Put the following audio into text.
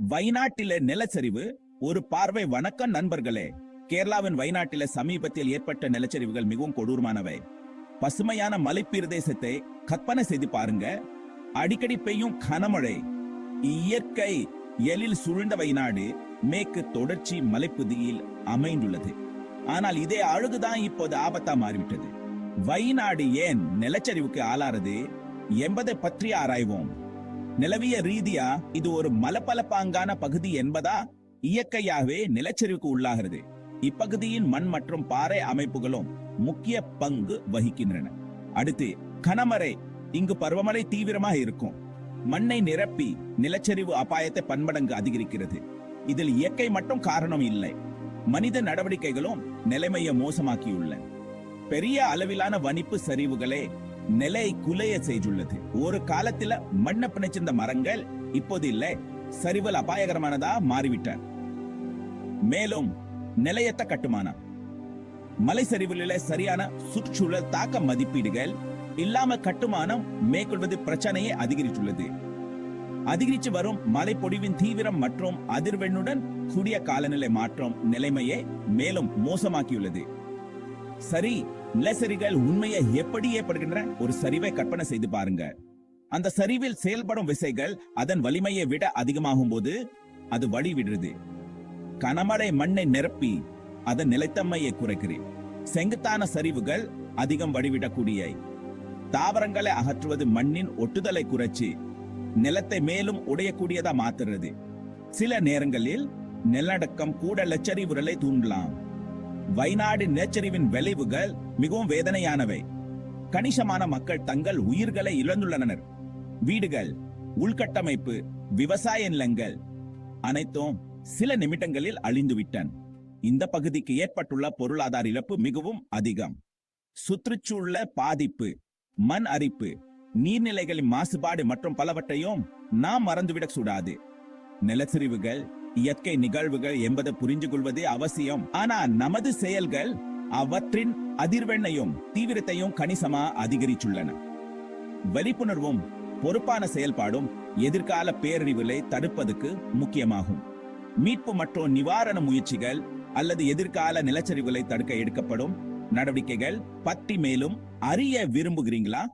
வயநாட்டில நிலச்சரிவு ஒரு பார்வை. வணக்கம் நண்பர்களே. கேரளாவின் வயநாட்டில சமீபத்தில் ஏற்பட்ட நிலச்சரிவுகள் மிகவும் கொடூரமானவை. பசுமையான மலைப்பிரதேசத்தை கற்பனை செய்து பாருங்க. அடிக்கடி பெய்யும் கனமழை, இயற்கை எழில் சூழ்ந்த வயநாடு மேற்கு தொடர்ச்சி மலைப்பகுதியில் அமைந்துள்ளது. ஆனால் இதே அழகுதான் இப்போது ஆபத்தா மாறிவிட்டது. வயநாடு ஏன் நிலச்சரிவுக்கு ஆளாறது என்பதை பற்றி ஆராய்வோம். நிலவிய ரீதியா இது ஒரு மலப்பலப்பாங்கான பகுதி என்பதா இயற்கையாகவே நிலச்சரிவுக்கு உள்ளாகிறது. இப்பகுதியின் மண் மற்றும் பாறை அமைப்புகளும் முக்கிய பங்கு வகிக்கின்றன. அடுத்து கனமழை. இங்கு பருவமழை தீவிரமாக இருக்கும். மண்ணை நிரப்பி நிலச்சரிவு அபாயத்தை பன்மடங்கு அதிகரிக்கிறது. இதில் இயற்கை மட்டும் காரணம் இல்லை, மனித நடவடிக்கைகளும் நிலைமையை மோசமாக்கியுள்ளன. பெரிய அளவிலான வனிப்பு சரிவுகளே நிலை குலைய செய்துள்ளது. ஒரு காலத்துல மண்ணை பிணைச்சிருந்த மரங்கள் இப்போது இல்லை, சரிவல் அபாயகரமானதா மாறிவிட்ட. மேலும் நிலையற்ற கட்டுமானம். மலை சரிவுகளில சரியான சுற்றுச்சூழல் தாக்க மதிப்பீடுகள் இல்லாம கட்டுமானம் மேற்கொள்வது பிரச்சனையை அதிகரித்துள்ளது. அதிகரித்து வரும் மழை பொழிவின் தீவிரம் மற்றும் அதிர்வெண்ணுடன் கூடிய காலநிலை மாற்றம் நிலைமையை மேலும் மோசமாக்கியுள்ளது. சரி, நிலச்சரிவுகள் உண்மையை எப்படி ஏற்படுகின்றன? ஒரு சரிவை கற்பனை செய்து பாருங்க. அந்த சரிவில் செயல்படும் விசைகள் அதன் வலிமையை விட அதிகமாகும் போது அது வழிவிடுறது. கனமழை மண்ணை நிரப்பி அதன் நிலைத்தன்மையை குறைக்கிறது. செங்குத்தான சரிவுகள் அதிகம் வழிவிடக்கூடிய. தாவரங்களை அகற்றுவது மண்ணின் ஒட்டுதலை குறைச்சி நிலத்தை மேலும் உடையக்கூடியதா மாத்துறது. சில நேரங்களில் நிலநடுக்கம் கூட நிலச்சரிவுகளை தூண்டலாம். வயநாடு நிலச்சரிவின் விளைவுகள் மிகவும் வேதனையானவை. கணிசமான மக்கள் தங்கள் உயிர்களை இழந்துள்ளனர். வீடுகள், உள்கட்டமைப்பு, விவசாய நிலங்கள் அனைத்தும் சில நிமிடங்களில் அழிந்துவிட்டன. இந்த பகுதிக்கு ஏற்பட்டுள்ள பொருளாதார இழப்பு மிகவும் அதிகம். சுற்றுச்சூழல் பாதிப்பு, மண் அரிப்பு, நீர்நிலைகளின் மாசுபாடு மற்றும் பலவற்றையும் நாம் மறந்துவிடக் கூடாது. நிலச்சரிவுகள் இயற்கை நிகழ்வுகள் என்பதை புரிந்து கொள்வதே அவசியம். ஆனா நமது செயல்கள் அவற்றின் அதிர்வெண்ணையும் தீவிரத்தையும் கணிசமா அதிகரித்துள்ளன. விழிப்புணர்வும் பொறுப்பான செயல்பாடும் எதிர்கால பேரழிவுகளை தடுப்பதற்கு முக்கியமாகும். மீட்பு மற்றும் நிவாரண முயற்சிகள் அல்லது எதிர்கால நிலச்சரிவுகளை தடுக்க எடுக்கப்படும் நடவடிக்கைகள் பற்றி மேலும் அறிய விரும்புகிறீங்களா?